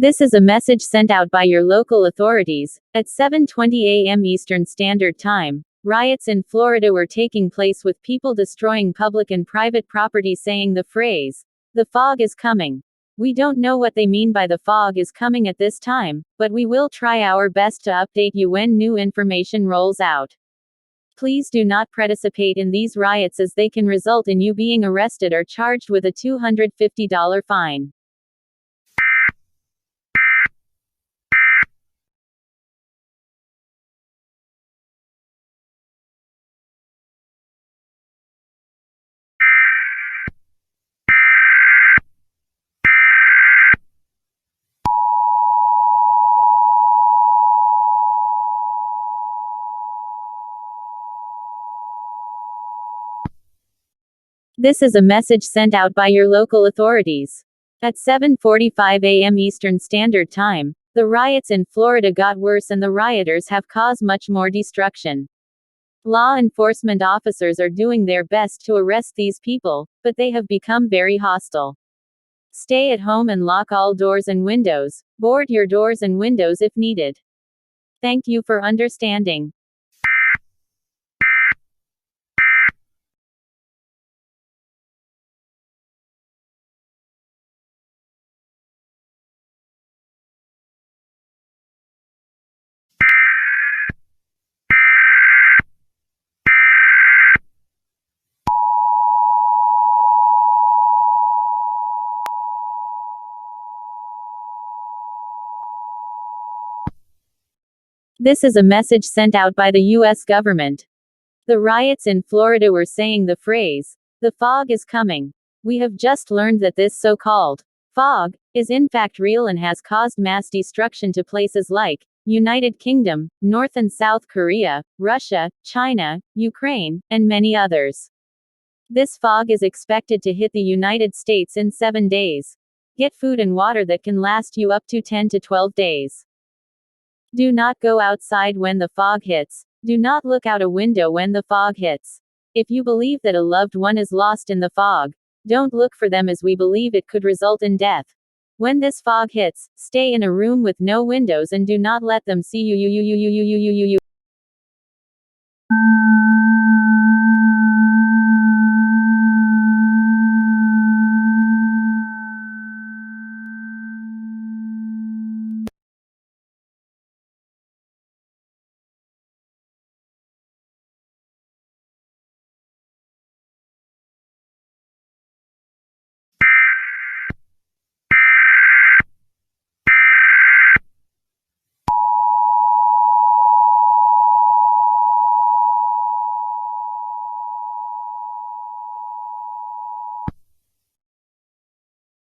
This is a message sent out by your local authorities. At 7:20 a.m. Eastern Standard Time, riots in Florida were taking place with people destroying public and private property saying the phrase, "The fog is coming." We don't know what they mean by the fog is coming at this time, but we will try our best to update you when new information rolls out. Please do not participate in these riots as they can result in you being arrested or charged with a $250 fine. This is a message sent out by your local authorities. At 7:45 a.m. Eastern Standard Time, the riots in Florida got worse and the rioters have caused much more destruction. Law enforcement officers are doing their best to arrest these people, but they have become very hostile. Stay at home and lock all doors and windows. Board your doors and windows if needed. Thank you for understanding. This is a message sent out by the U.S. government. The riots in Florida were saying the phrase, "The fog is coming." We have just learned that this so-called fog is in fact real and has caused mass destruction to places like United Kingdom, North and South Korea, Russia, China, Ukraine, and many others. This fog is expected to hit the United States in 7 days. Get food and water that can last you up to 10 to 12 days. Do not go outside when the fog hits. Do not look out a window when the fog hits. If you believe that a loved one is lost in the fog, don't look for them as we believe it could result in death. When this fog hits, stay in a room with no windows and do not let them see you.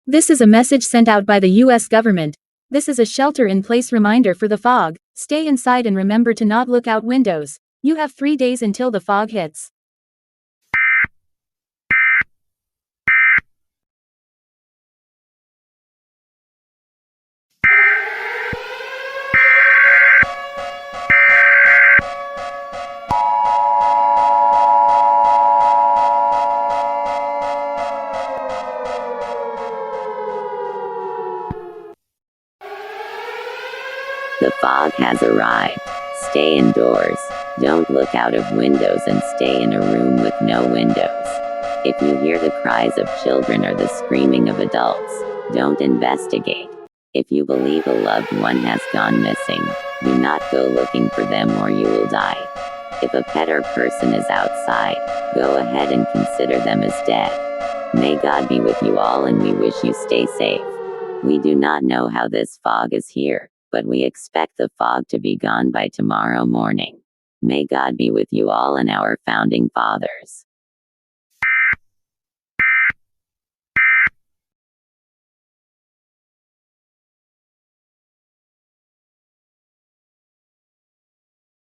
This is a message sent out by the U.S. government. This is a shelter-in-place reminder for the fog. Stay inside and remember to not look out windows. You have 3 days until the fog hits. The fog has arrived. Stay indoors. Don't look out of windows and stay in a room with no windows. If you hear the cries of children or the screaming of adults, don't investigate. If you believe a loved one has gone missing, do not go looking for them or you will die. If a pet or person is outside, go ahead and consider them as dead. May God be with you all and we wish you stay safe. We do not know how this fog is here, but we expect the fog to be gone by tomorrow morning. May God be with you all and our founding fathers.